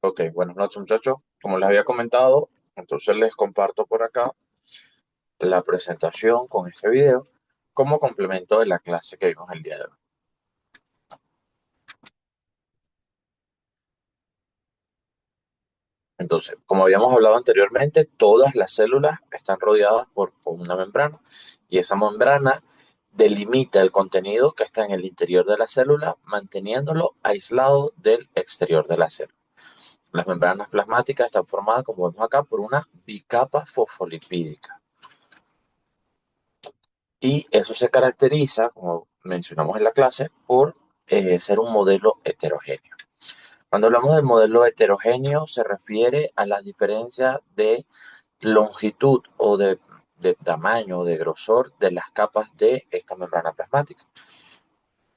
Ok, buenas noches muchachos. Como les había comentado, entonces les comparto por acá la presentación con este video como complemento de la clase que vimos el día de hoy. Entonces, como habíamos hablado anteriormente, todas las células están rodeadas por una membrana y esa membrana delimita el contenido que está en el interior de la célula, manteniéndolo aislado del exterior de la célula. Las membranas plasmáticas están formadas, como vemos acá, por una bicapa fosfolipídica. Y eso se caracteriza, como mencionamos en la clase, por ser un modelo heterogéneo. Cuando hablamos del modelo heterogéneo, se refiere a las diferencias de longitud o de tamaño o de grosor de las capas de esta membrana plasmática.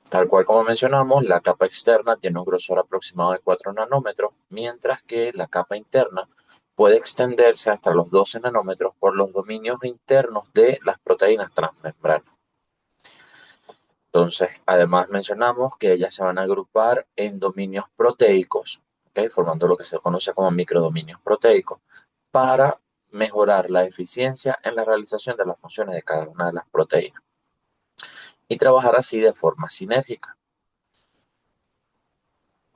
Tal cual como mencionamos, la capa externa tiene un grosor aproximado de 4 nanómetros, mientras que la capa interna puede extenderse hasta los 12 nanómetros por los dominios internos de las proteínas transmembranas. Entonces, además mencionamos que ellas se van a agrupar en dominios proteicos, ¿ok? Formando lo que se conoce como microdominios proteicos, para mejorar la eficiencia en la realización de las funciones de cada una de las proteínas y trabajar así de forma sinérgica.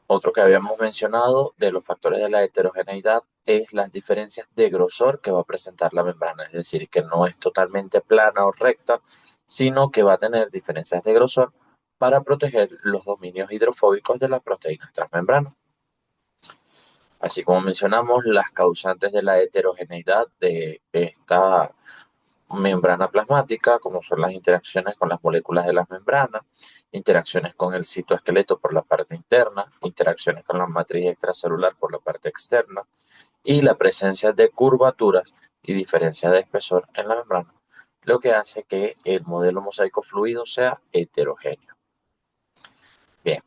Otro que habíamos mencionado de los factores de la heterogeneidad es las diferencias de grosor que va a presentar la membrana, es decir, que no es totalmente plana o recta, sino que va a tener diferencias de grosor para proteger los dominios hidrofóbicos de las proteínas transmembranas. Así como mencionamos, las causantes de la heterogeneidad de esta membrana plasmática, como son las interacciones con las moléculas de las membranas, interacciones con el citoesqueleto por la parte interna, interacciones con la matriz extracelular por la parte externa y la presencia de curvaturas y diferencia de espesor en la membrana, lo que hace que el modelo mosaico fluido sea heterogéneo. Bien,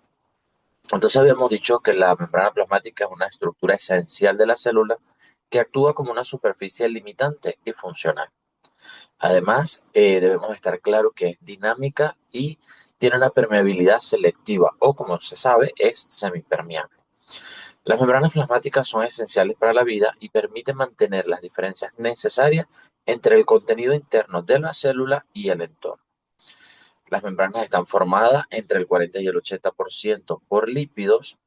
entonces habíamos dicho que la membrana plasmática es una estructura esencial de la célula que actúa como una superficie limitante y funcional. Además, debemos estar claro que es dinámica y tiene una permeabilidad selectiva o, como se sabe, es semipermeable. Las membranas plasmáticas son esenciales para la vida y permiten mantener las diferencias necesarias entre el contenido interno de la célula y el entorno. Las membranas están formadas entre el 40 y el 80% por lípidos,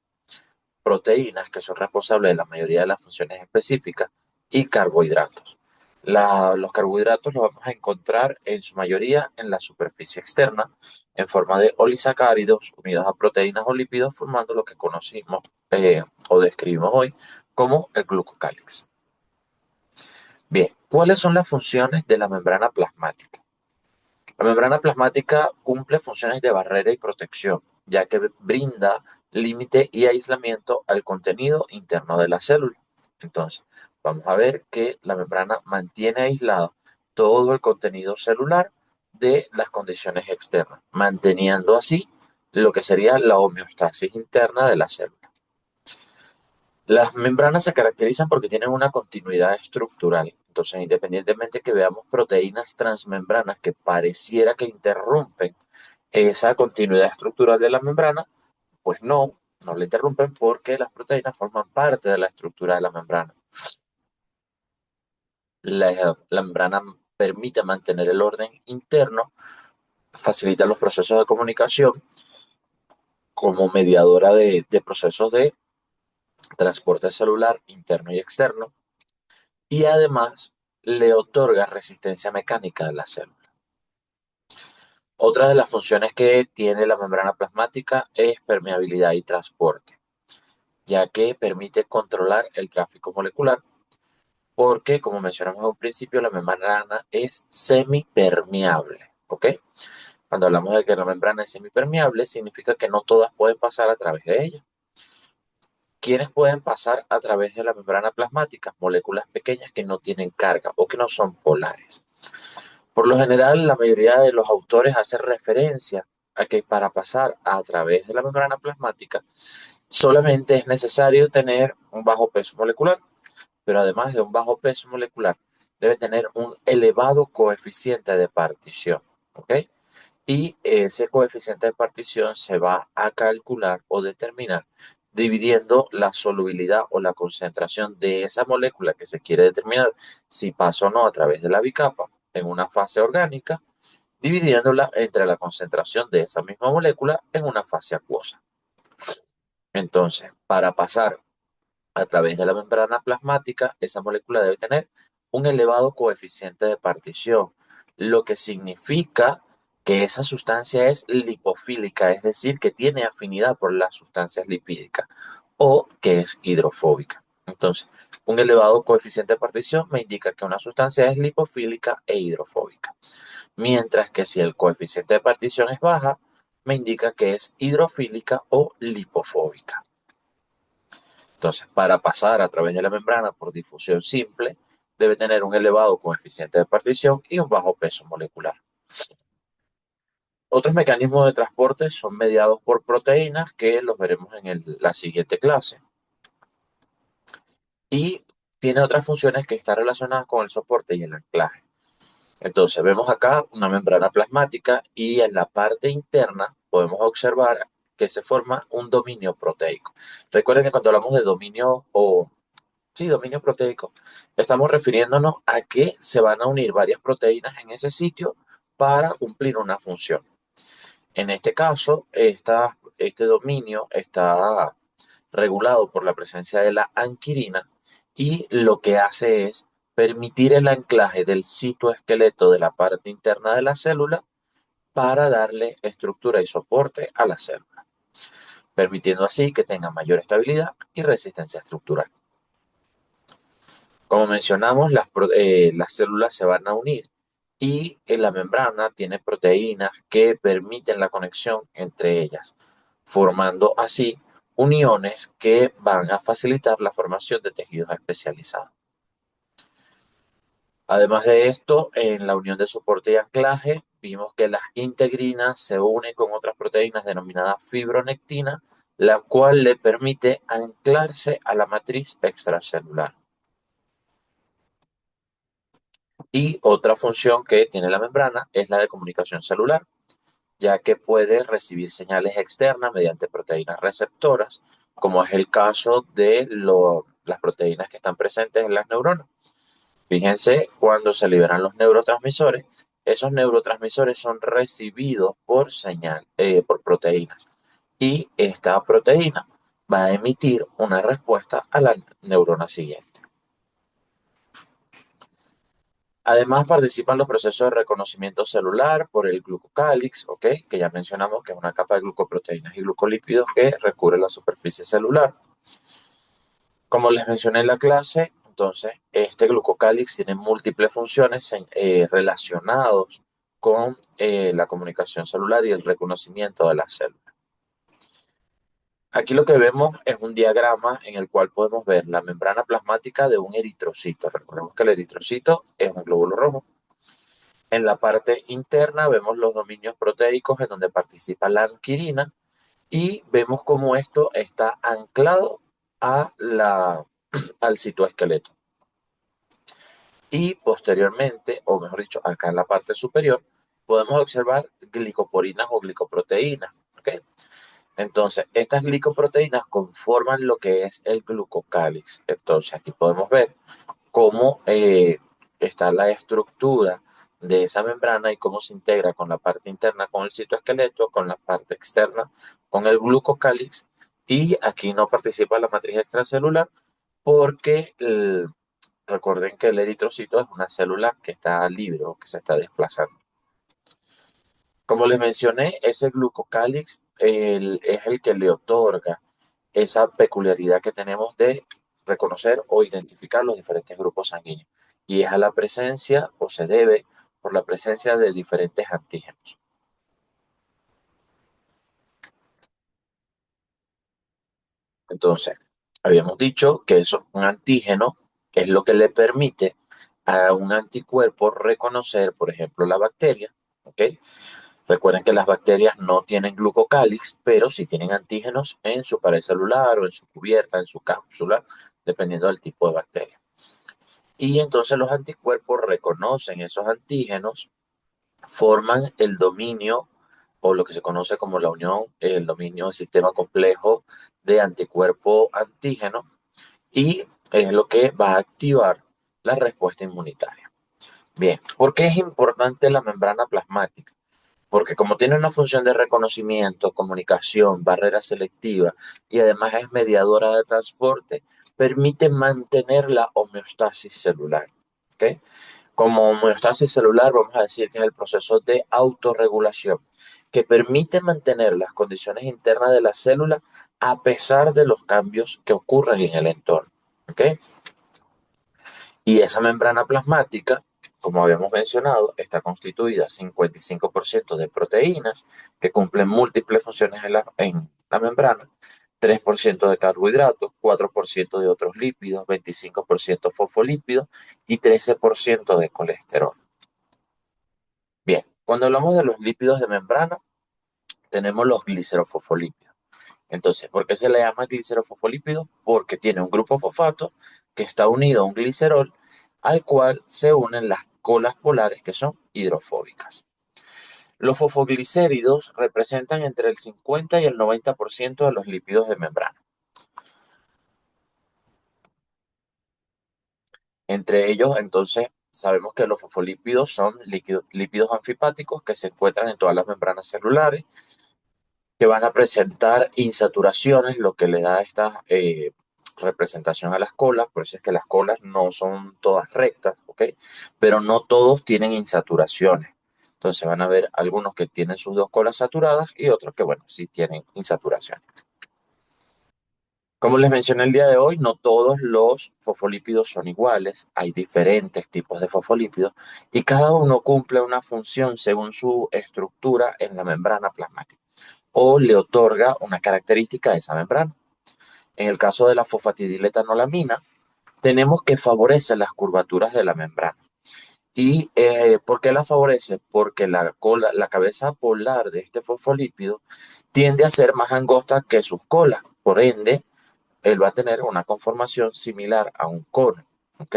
proteínas que son responsables de la mayoría de las funciones específicas y carbohidratos. Los carbohidratos los vamos a encontrar en su mayoría en la superficie externa en forma de olisacáridos unidos a proteínas o lípidos formando lo que conocimos o describimos hoy como el glucocálix. Bien, ¿cuáles son las funciones de la membrana plasmática? La membrana plasmática cumple funciones de barrera y protección, ya que brinda límite y aislamiento al contenido interno de la célula. Entonces, vamos a ver que la membrana mantiene aislado todo el contenido celular de las condiciones externas, manteniendo así lo que sería la homeostasis interna de la célula. Las membranas se caracterizan porque tienen una continuidad estructural. Entonces, independientemente que veamos proteínas transmembranas que pareciera que interrumpen esa continuidad estructural de la membrana, pues no la interrumpen porque las proteínas forman parte de la estructura de la membrana. La membrana permite mantener el orden interno, facilita los procesos de comunicación como mediadora de procesos de transporte celular interno y externo y además le otorga resistencia mecánica a la célula. Otra de las funciones que tiene la membrana plasmática es permeabilidad y transporte, ya que permite controlar el tráfico molecular, porque como mencionamos en un principio, la membrana es semipermeable, ¿ok? Cuando hablamos de que la membrana es semipermeable, significa que no todas pueden pasar a través de ella. ¿Quiénes pueden pasar a través de la membrana plasmática? Moléculas pequeñas que no tienen carga o que no son polares. Por lo general, la mayoría de los autores hacen referencia a que para pasar a través de la membrana plasmática solamente es necesario tener un bajo peso molecular, pero además de un bajo peso molecular, debe tener un elevado coeficiente de partición, ¿ok? Y ese coeficiente de partición se va a calcular o determinar dividiendo la solubilidad o la concentración de esa molécula que se quiere determinar si pasa o no a través de la bicapa en una fase orgánica, dividiéndola entre la concentración de esa misma molécula en una fase acuosa. Entonces, para pasar a través de la membrana plasmática, esa molécula debe tener un elevado coeficiente de partición, lo que significa que esa sustancia es lipofílica, es decir, que tiene afinidad por las sustancias lipídicas o que es hidrofóbica. Entonces, un elevado coeficiente de partición me indica que una sustancia es lipofílica e hidrofóbica, mientras que si el coeficiente de partición es baja, me indica que es hidrofílica o lipofóbica. Entonces, para pasar a través de la membrana por difusión simple, debe tener un elevado coeficiente de partición y un bajo peso molecular. Otros mecanismos de transporte son mediados por proteínas, que los veremos en la siguiente clase. Y tiene otras funciones que están relacionadas con el soporte y el anclaje. Entonces, vemos acá una membrana plasmática y en la parte interna podemos observar que se forma un dominio proteico. Recuerden que cuando hablamos de dominio o sí, dominio proteico. Estamos refiriéndonos a que se van a unir varias proteínas en ese sitio para cumplir una función. En este caso, este dominio está regulado por la presencia de la anquirina y lo que hace es permitir el anclaje del citoesqueleto de la parte interna de la célula para darle estructura y soporte a la célula, permitiendo así que tenga mayor estabilidad y resistencia estructural. Como mencionamos, las células se van a unir y en la membrana tiene proteínas que permiten la conexión entre ellas, formando así uniones que van a facilitar la formación de tejidos especializados. Además de esto, en la unión de soporte y anclaje, vimos que las integrinas se unen con otras proteínas denominadas fibronectina, la cual le permite anclarse a la matriz extracelular. Y otra función que tiene la membrana es la de comunicación celular, ya que puede recibir señales externas mediante proteínas receptoras, como es el caso de las proteínas que están presentes en las neuronas. Fíjense, cuando se liberan los neurotransmisores, esos neurotransmisores son recibidos por proteínas. Y esta proteína va a emitir una respuesta a la neurona siguiente. Además, participan los procesos de reconocimiento celular por el glucocálix, ¿ok? Que ya mencionamos que es una capa de glucoproteínas y glucolípidos que recubre la superficie celular. Como les mencioné en la clase, entonces, este glucocálix tiene múltiples funciones relacionados con la comunicación celular y el reconocimiento de las células. Aquí lo que vemos es un diagrama en el cual podemos ver la membrana plasmática de un eritrocito. Recordemos que el eritrocito es un glóbulo rojo. En la parte interna vemos los dominios proteicos en donde participa la anquirina y vemos cómo esto está anclado al citoesqueleto. Y posteriormente, o mejor dicho, acá en la parte superior, podemos observar glicoporinas o glicoproteínas. ¿Okay? Entonces, estas glicoproteínas conforman lo que es el glucocálix. Entonces, aquí podemos ver cómo está la estructura de esa membrana y cómo se integra con la parte interna con el citoesqueleto, con la parte externa con el glucocálix. Y aquí no participa la matriz extracelular porque recuerden que el eritrocito es una célula que está libre o que se está desplazando. Como les mencioné, ese glucocálix es el que le otorga esa peculiaridad que tenemos de reconocer o identificar los diferentes grupos sanguíneos. Y es a la presencia, o se debe por la presencia de diferentes antígenos. Entonces, habíamos dicho que eso, un antígeno es lo que le permite a un anticuerpo reconocer, por ejemplo, la bacteria, ¿ok? Recuerden que las bacterias no tienen glucocálix, pero sí tienen antígenos en su pared celular o en su cubierta, en su cápsula, dependiendo del tipo de bacteria. Y entonces los anticuerpos reconocen esos antígenos, forman el dominio o lo que se conoce como la unión, el dominio del sistema complejo de anticuerpo antígeno, y es lo que va a activar la respuesta inmunitaria. Bien, ¿por qué es importante la membrana plasmática? Porque como tiene una función de reconocimiento, comunicación, barrera selectiva y además es mediadora de transporte, permite mantener la homeostasis celular. ¿Ok? Como homeostasis celular, vamos a decir que es el proceso de autorregulación que permite mantener las condiciones internas de la célula a pesar de los cambios que ocurren en el entorno. ¿Ok? Y esa membrana plasmática, como habíamos mencionado, está constituida 55% de proteínas que cumplen múltiples funciones en la membrana, 3% de carbohidratos, 4% de otros lípidos, 25% fosfolípidos y 13% de colesterol. Bien, cuando hablamos de los lípidos de membrana, tenemos los glicerofosfolípidos. Entonces, ¿por qué se le llama glicerofosfolípido? Porque tiene un grupo fosfato que está unido a un glicerol al cual se unen las colas polares que son hidrofóbicas. Los fosfoglicéridos representan entre el 50 y el 90% de los lípidos de membrana. Entre ellos, entonces, sabemos que los fosfolípidos son lípidos anfipáticos que se encuentran en todas las membranas celulares, que van a presentar insaturaciones, lo que le da esta representación a las colas. Por eso es que las colas no son todas rectas, ¿ok? Pero no todos tienen insaturaciones. Entonces van a ver algunos que tienen sus dos colas saturadas y otros que, bueno, sí tienen insaturación. Como les mencioné el día de hoy, no todos los fosfolípidos son iguales, hay diferentes tipos de fosfolípidos y cada uno cumple una función según su estructura en la membrana plasmática o le otorga una característica a esa membrana. En el caso de la fosfatidiletanolamina, tenemos que favorece las curvaturas de la membrana. ¿Y por qué la favorece? Porque la cabeza polar de este fosfolípido tiende a ser más angosta que sus colas. Por ende, él va a tener una conformación similar a un cono. ¿Ok?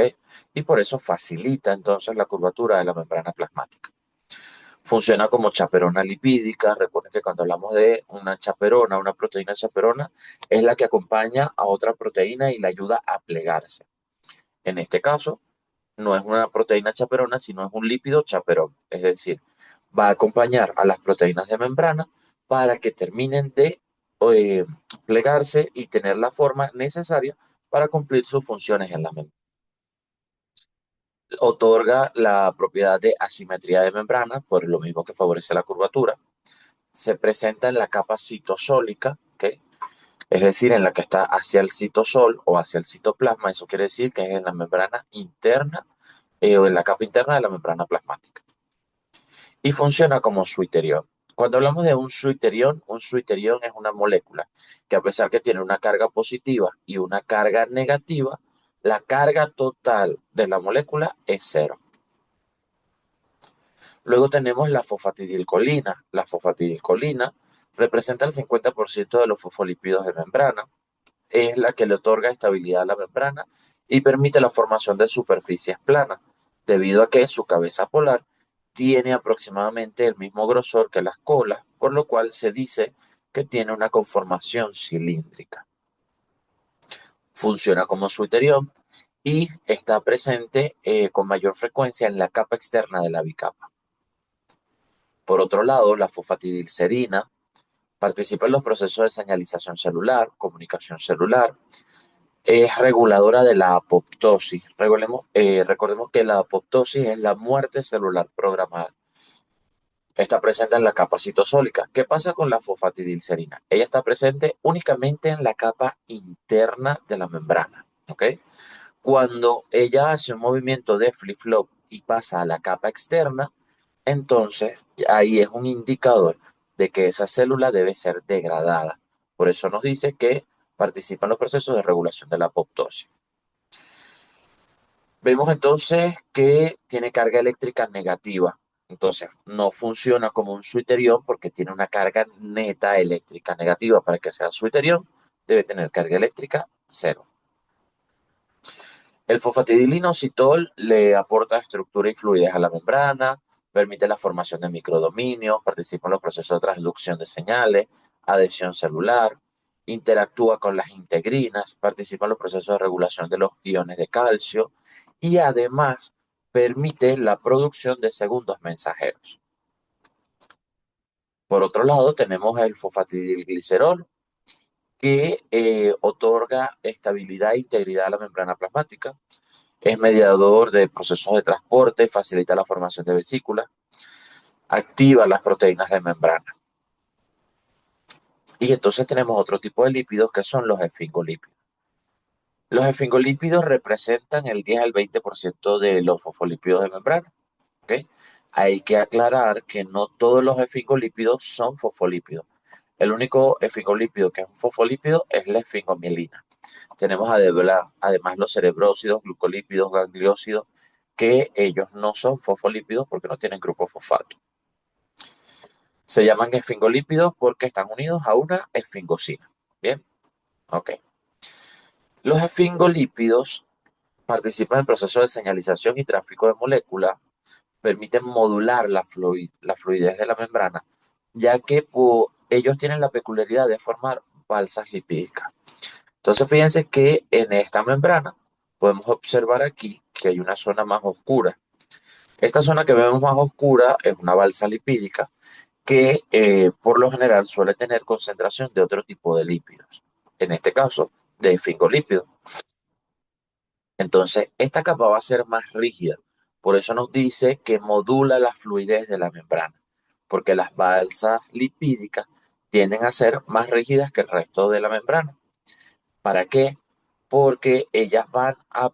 Y por eso facilita entonces la curvatura de la membrana plasmática. Funciona como chaperona lipídica. Recuerden que cuando hablamos de una chaperona, una proteína chaperona, es la que acompaña a otra proteína y la ayuda a plegarse. En este caso, no es una proteína chaperona, sino es un lípido chaperón. Es decir, va a acompañar a las proteínas de membrana para que terminen de eh, plegarse y tener la forma necesaria para cumplir sus funciones en la membrana. Otorga la propiedad de asimetría de membrana, por lo mismo que favorece la curvatura. Se presenta en la capa citosólica, ¿ok? Es decir, en la que está hacia el citosol o hacia el citoplasma. Eso quiere decir que es en la membrana interna o en la capa interna de la membrana plasmática. Y funciona como suiterión. Cuando hablamos de un suiterión es una molécula que a pesar que tiene una carga positiva y una carga negativa, la carga total de la molécula es cero. Luego tenemos la fosfatidilcolina. La fosfatidilcolina representa el 50% de los fosfolípidos de membrana. Es la que le otorga estabilidad a la membrana y permite la formación de superficies planas, debido a que su cabeza polar tiene aproximadamente el mismo grosor que las colas, por lo cual se dice que tiene una conformación cilíndrica. Funciona como suiterión y está presente con mayor frecuencia en la capa externa de la bicapa. Por otro lado, la fosfatidilcerina participa en los procesos de señalización celular, comunicación celular. Es reguladora de la apoptosis. Recordemos que la apoptosis es la muerte celular programada. Está presente en la capa citosólica. ¿Qué pasa con la fosfatidilcerina? Ella está presente únicamente en la capa interna de la membrana. ¿Ok? Cuando ella hace un movimiento de flip-flop y pasa a la capa externa, entonces ahí es un indicador de que esa célula debe ser degradada. Por eso nos dice que participa en los procesos de regulación de la apoptosis. Vemos entonces que tiene carga eléctrica negativa. Entonces, no funciona como un suiterión porque tiene una carga neta eléctrica negativa. Para que sea suiterión, debe tener carga eléctrica cero. El fosfatidilinositol le aporta estructura y fluidez a la membrana, permite la formación de microdominios, participa en los procesos de transducción de señales, adhesión celular, interactúa con las integrinas, participa en los procesos de regulación de los iones de calcio y además permite la producción de segundos mensajeros. Por otro lado, tenemos el fosfatidilglicerol, que otorga estabilidad e integridad a la membrana plasmática. Es mediador de procesos de transporte, facilita la formación de vesículas, activa las proteínas de membrana. Y entonces tenemos otro tipo de lípidos que son los esfingolípidos. Los esfingolípidos representan el 10 al 20% de los fosfolípidos de membrana. ¿Ok? Hay que aclarar que no todos los esfingolípidos son fosfolípidos. El único esfingolípido que es un fosfolípido es la esfingomielina. Tenemos además los cerebrósidos, glucolípidos, gangliósidos, que ellos no son fosfolípidos porque no tienen grupo fosfato. Se llaman esfingolípidos porque están unidos a una esfingosina. Bien, ok. Los esfingolípidos participan en el proceso de señalización y tráfico de moléculas, permiten modular la fluidez de la membrana, ya que ellos tienen la peculiaridad de formar balsas lipídicas. Entonces, fíjense que en esta membrana podemos observar aquí que hay una zona más oscura. Esta zona que vemos más oscura es una balsa lipídica que por lo general suele tener concentración de otro tipo de lípidos, en este caso de esfingolípidos. Entonces, esta capa va a ser más rígida. Por eso nos dice que modula la fluidez de la membrana, porque las balsas lipídicas tienden a ser más rígidas que el resto de la membrana. ¿Para qué? Porque ellas van a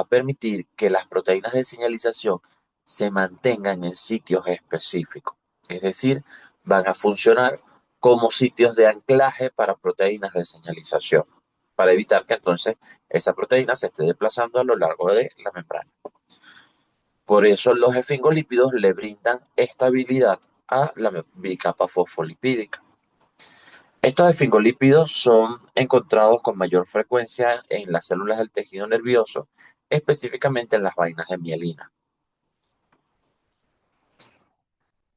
permitir que las proteínas de señalización se mantengan en sitios específicos. Es decir, van a funcionar como sitios de anclaje para proteínas de señalización, para evitar que entonces esa proteína se esté desplazando a lo largo de la membrana. Por eso los esfingolípidos le brindan estabilidad a la bicapa fosfolipídica. Estos esfingolípidos son encontrados con mayor frecuencia en las células del tejido nervioso, específicamente en las vainas de mielina.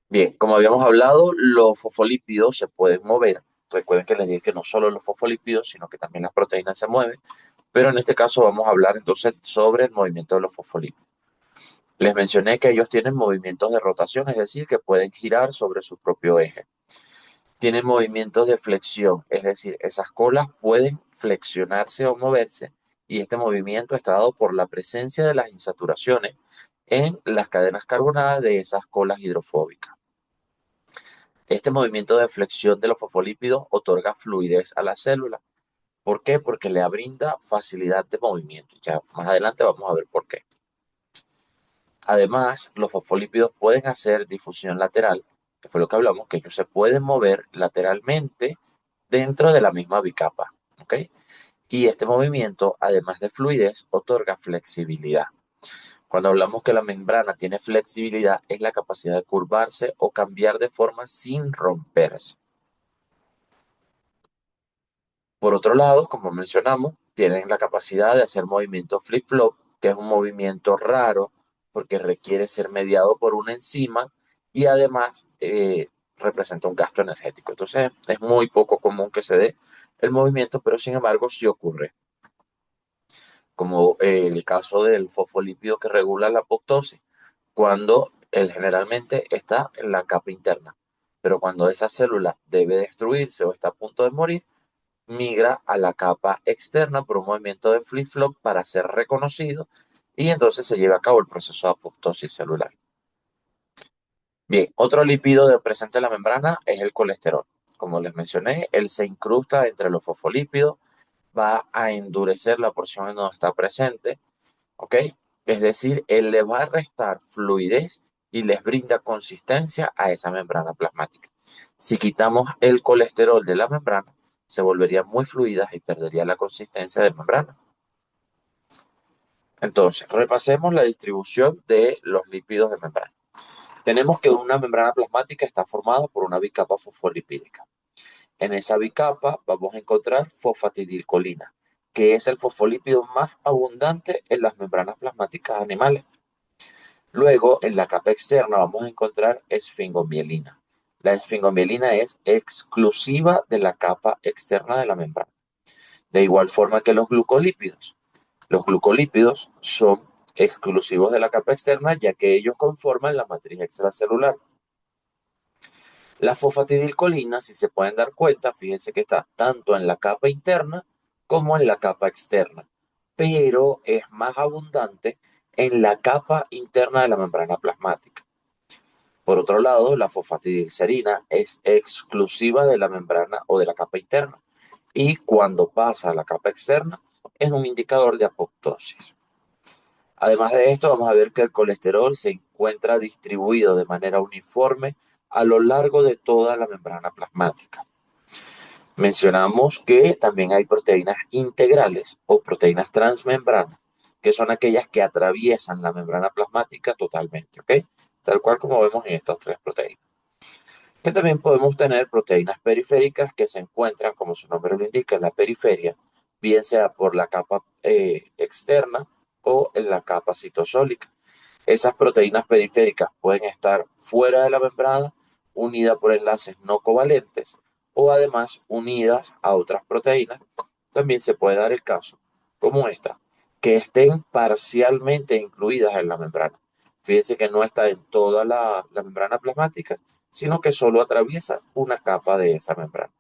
Bien, como habíamos hablado, los fosfolípidos se pueden mover. Recuerden que les dije que no solo los fosfolípidos, sino que también las proteínas se mueven. Pero en este caso vamos a hablar entonces sobre el movimiento de los fosfolípidos. Les mencioné que ellos tienen movimientos de rotación, es decir, que pueden girar sobre su propio eje. Tienen movimientos de flexión, es decir, esas colas pueden flexionarse o moverse y este movimiento está dado por la presencia de las insaturaciones en las cadenas carbonadas de esas colas hidrofóbicas. Este movimiento de flexión de los fosfolípidos otorga fluidez a la célula. ¿Por qué? Porque le brinda facilidad de movimiento. Ya más adelante vamos a ver por qué. Además, los fosfolípidos pueden hacer difusión lateral, que fue lo que hablamos, que ellos se pueden mover lateralmente dentro de la misma bicapa. ¿Ok? Y este movimiento, además de fluidez, otorga flexibilidad. Cuando hablamos que la membrana tiene flexibilidad, es la capacidad de curvarse o cambiar de forma sin romperse. Por otro lado, como mencionamos, tienen la capacidad de hacer movimiento flip-flop, que es un movimiento raro porque requiere ser mediado por una enzima y además representa un gasto energético. Entonces, es muy poco común que se dé el movimiento, pero sin embargo sí ocurre, como el caso del fosfolípido que regula la apoptosis, cuando él generalmente está en la capa interna, pero cuando esa célula debe destruirse o está a punto de morir, migra a la capa externa por un movimiento de flip-flop para ser reconocido y entonces se lleva a cabo el proceso de apoptosis celular. Bien, otro lípido presente en la membrana es el colesterol. Como les mencioné, él se incrusta entre los fosfolípidos, va a endurecer la porción en donde está presente, ¿ok? Es decir, él le va a restar fluidez y les brinda consistencia a esa membrana plasmática. Si quitamos el colesterol de la membrana, se volvería muy fluida y perdería la consistencia de membrana. Entonces, repasemos la distribución de los lípidos de membrana. Tenemos que una membrana plasmática está formada por una bicapa fosfolipídica. En esa bicapa vamos a encontrar fosfatidilcolina, que es el fosfolípido más abundante en las membranas plasmáticas animales. Luego, en la capa externa vamos a encontrar esfingomielina. La esfingomielina es exclusiva de la capa externa de la membrana. De igual forma que los glucolípidos. Los glucolípidos son exclusivos de la capa externa, ya que ellos conforman la matriz extracelular. La fosfatidilcolina, si se pueden dar cuenta, fíjense que está tanto en la capa interna como en la capa externa, pero es más abundante en la capa interna de la membrana plasmática. Por otro lado, la fosfatidilcerina es exclusiva de la membrana o de la capa interna y cuando pasa a la capa externa es un indicador de apoptosis. Además de esto, vamos a ver que el colesterol se encuentra distribuido de manera uniforme a lo largo de toda la membrana plasmática. Mencionamos que también hay proteínas integrales o proteínas transmembranas, que son aquellas que atraviesan la membrana plasmática totalmente, ¿ok? Tal cual como vemos en estas tres proteínas. Que también podemos tener proteínas periféricas que se encuentran, como su nombre lo indica, en la periferia, bien sea por la capa externa o en la capa citosólica. Esas proteínas periféricas pueden estar fuera de la membrana, unidas por enlaces no covalentes o además unidas a otras proteínas. También se puede dar el caso, como esta, que estén parcialmente incluidas en la membrana. Fíjense que no está en toda la membrana plasmática, sino que solo atraviesa una capa de esa membrana.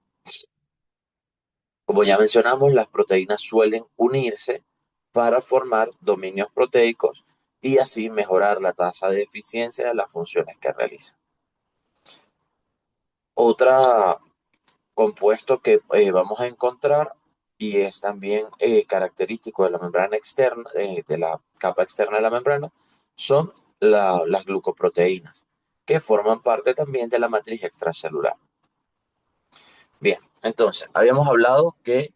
Como ya mencionamos, las proteínas suelen unirse para formar dominios proteicos y así mejorar la tasa de eficiencia de las funciones que realizan. Otra compuesto que vamos a encontrar y es también característico de la membrana externa, de la capa externa de la membrana, son las glucoproteínas, que forman parte también de la matriz extracelular. Bien, entonces, habíamos hablado que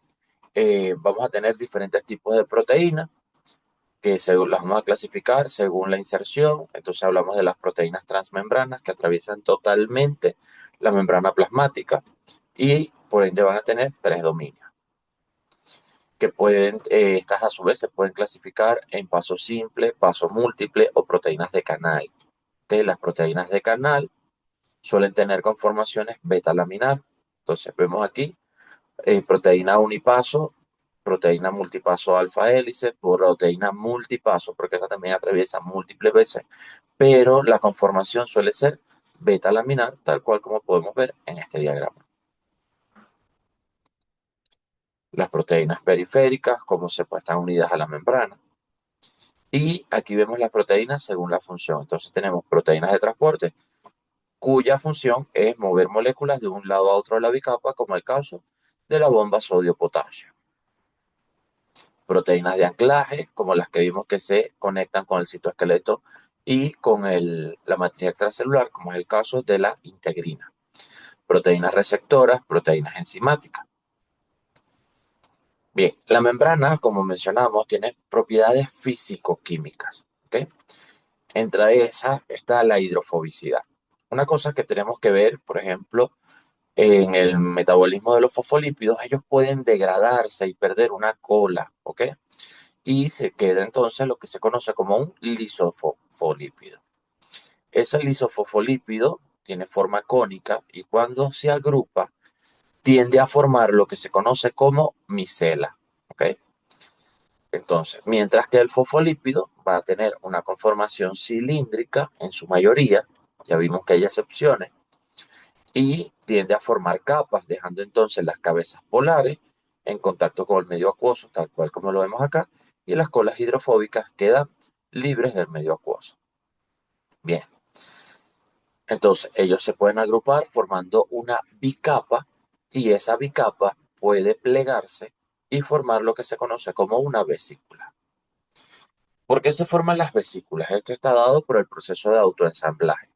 vamos a tener diferentes tipos de proteínas que según, las vamos a clasificar según la inserción. Entonces hablamos de las proteínas transmembranas que atraviesan totalmente la membrana plasmática y por ende van a tener tres dominios que pueden, estas a su vez se pueden clasificar en paso simple, paso múltiple o proteínas de canal. Que las proteínas de canal suelen tener conformaciones beta-laminar. Entonces vemos aquí proteína unipaso, proteína multipaso alfa hélice, proteína multipaso, porque esta también atraviesa múltiples veces, pero la conformación suele ser beta laminar, tal cual como podemos ver en este diagrama. Las proteínas periféricas, como se pues, están unidas a la membrana. Y aquí vemos las proteínas según la función. Entonces tenemos proteínas de transporte, cuya función es mover moléculas de un lado a otro de la bicapa, como el caso de la bomba sodio-potasio. Proteínas de anclaje, como las que vimos que se conectan con el citoesqueleto y con la matriz extracelular, como es el caso de la integrina. Proteínas receptoras, proteínas enzimáticas. Bien, la membrana, como mencionamos, tiene propiedades físico-químicas, ¿ok? Entre esas está la hidrofobicidad. Una cosa que tenemos que ver, por ejemplo, en el metabolismo de los fosfolípidos, ellos pueden degradarse y perder una cola, ¿ok? Y se queda entonces lo que se conoce como un lisofosfolípido. Ese lisofosfolípido tiene forma cónica y cuando se agrupa tiende a formar lo que se conoce como micela. ¿Ok? Entonces, mientras que el fosfolípido va a tener una conformación cilíndrica en su mayoría, ya vimos que hay excepciones, y tiende a formar capas, dejando entonces las cabezas polares en contacto con el medio acuoso, tal cual como lo vemos acá, y las colas hidrofóbicas quedan libres del medio acuoso. Bien, entonces ellos se pueden agrupar formando una bicapa y esa bicapa puede plegarse y formar lo que se conoce como una vesícula. ¿Por qué se forman las vesículas? Esto está dado por el proceso de autoensamblaje,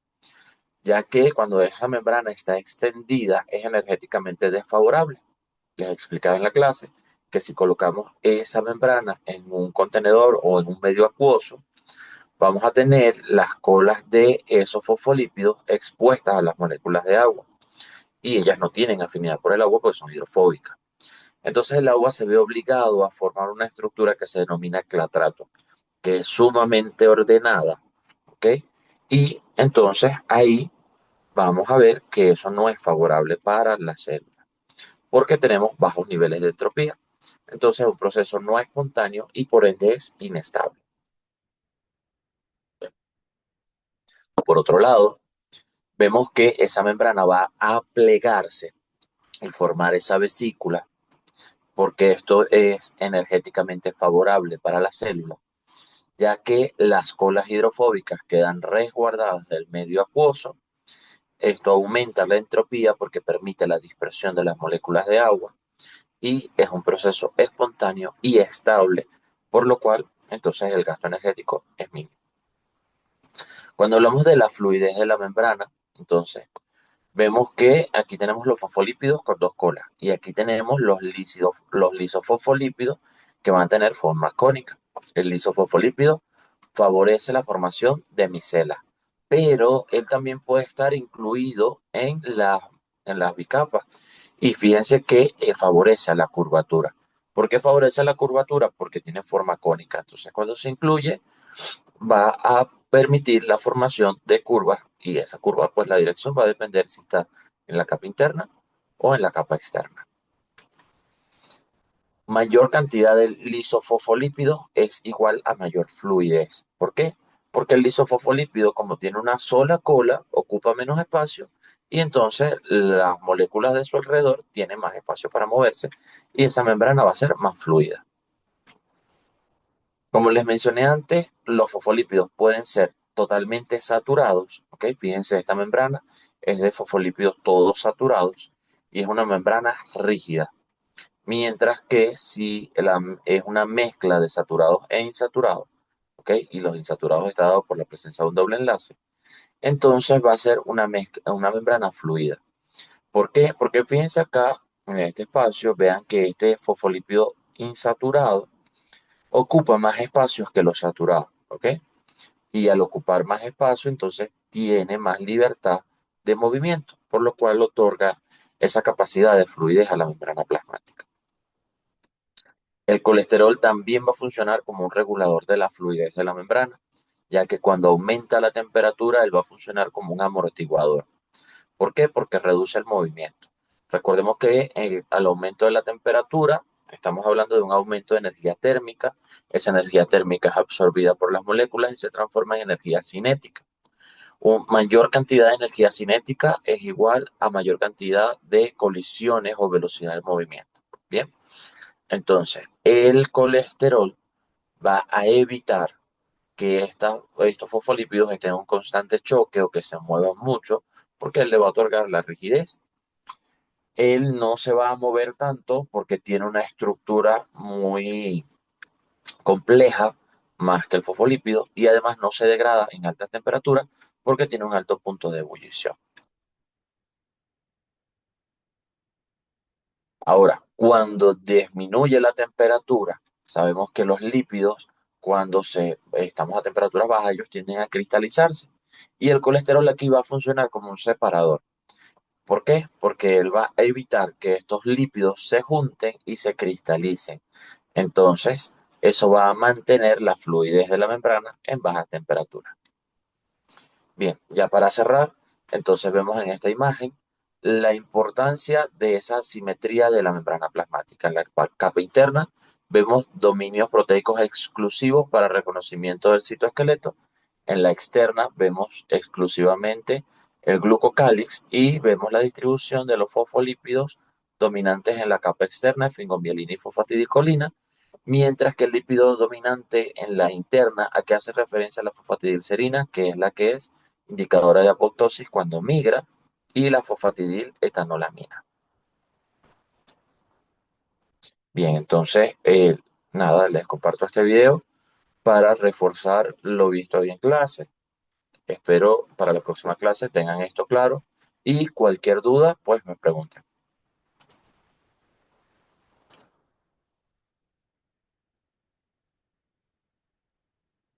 ya que cuando esa membrana está extendida es energéticamente desfavorable. Les explicaba en la clase que si colocamos esa membrana en un contenedor o en un medio acuoso, vamos a tener las colas de esos fosfolípidos expuestas a las moléculas de agua y ellas no tienen afinidad por el agua porque son hidrofóbicas. Entonces el agua se ve obligado a formar una estructura que se denomina clatrato, que es sumamente ordenada, ¿ok? Y entonces ahí vamos a ver que eso no es favorable para la célula, porque tenemos bajos niveles de entropía. Entonces un proceso no espontáneo y por ende es inestable. Por otro lado, vemos que esa membrana va a plegarse y formar esa vesícula, porque esto es energéticamente favorable para la célula, ya que las colas hidrofóbicas quedan resguardadas del medio acuoso. Esto aumenta la entropía porque permite la dispersión de las moléculas de agua y es un proceso espontáneo y estable, por lo cual entonces el gasto energético es mínimo. Cuando hablamos de la fluidez de la membrana, entonces vemos que aquí tenemos los fosfolípidos con dos colas y aquí tenemos los lisofosfolípidos que van a tener forma cónica. El lisofosfolípido favorece la formación de micelas, pero él también puede estar incluido en las bicapas. Y fíjense que favorece a la curvatura. ¿Por qué favorece a la curvatura? Porque tiene forma cónica. Entonces, cuando se incluye, va a permitir la formación de curvas y esa curva, pues la dirección va a depender si está en la capa interna o en la capa externa. Mayor cantidad de lisofosfolípidos es igual a mayor fluidez. ¿Por qué? Porque el lisofosfolípido, como tiene una sola cola, ocupa menos espacio y entonces las moléculas de su alrededor tienen más espacio para moverse y esa membrana va a ser más fluida. Como les mencioné antes, los fosfolípidos pueden ser totalmente saturados, ¿ok? Fíjense, esta membrana es de fosfolípidos todos saturados y es una membrana rígida. Mientras que si es una mezcla de saturados e insaturados, ¿ok? Y los insaturados está dado por la presencia de un doble enlace, entonces va a ser una membrana fluida. ¿Por qué? Porque fíjense acá en este espacio, vean que este fosfolípido insaturado ocupa más espacios que los saturados, ¿ok? Y al ocupar más espacio, entonces tiene más libertad de movimiento, por lo cual otorga esa capacidad de fluidez a la membrana plasmática. El colesterol también va a funcionar como un regulador de la fluidez de la membrana, ya que cuando aumenta la temperatura, él va a funcionar como un amortiguador. ¿Por qué? Porque reduce el movimiento. Recordemos que al aumento de la temperatura, estamos hablando de un aumento de energía térmica. Esa energía térmica es absorbida por las moléculas y se transforma en energía cinética. Una mayor cantidad de energía cinética es igual a mayor cantidad de colisiones o velocidad de movimiento. Bien, entonces el colesterol va a evitar que estos fosfolípidos estén en un constante choque o que se muevan mucho, porque él le va a otorgar la rigidez. Él no se va a mover tanto porque tiene una estructura muy compleja, más que el fosfolípido, y además no se degrada en altas temperaturas porque tiene un alto punto de ebullición. Ahora, cuando disminuye la temperatura, sabemos que los lípidos, cuando estamos a temperaturas bajas, ellos tienden a cristalizarse. Y el colesterol aquí va a funcionar como un separador. ¿Por qué? Porque él va a evitar que estos lípidos se junten y se cristalicen. Entonces, eso va a mantener la fluidez de la membrana en bajas temperaturas. Bien, ya para cerrar, entonces vemos en esta imagen la importancia de esa simetría de la membrana plasmática. En la capa interna vemos dominios proteicos exclusivos para reconocimiento del citoesqueleto. En la externa vemos exclusivamente el glucocálix y vemos la distribución de los fosfolípidos dominantes en la capa externa, esfingomielina y fosfatidilcolina, mientras que el lípido dominante en la interna, a que hace referencia a la fosfatidilcerina, que es la que es indicadora de apoptosis cuando migra, y la fosfatidil etanolamina. Bien, entonces, nada, les comparto este video para reforzar lo visto hoy en clase. Espero para la próxima clase tengan esto claro y cualquier duda, pues me pregunten.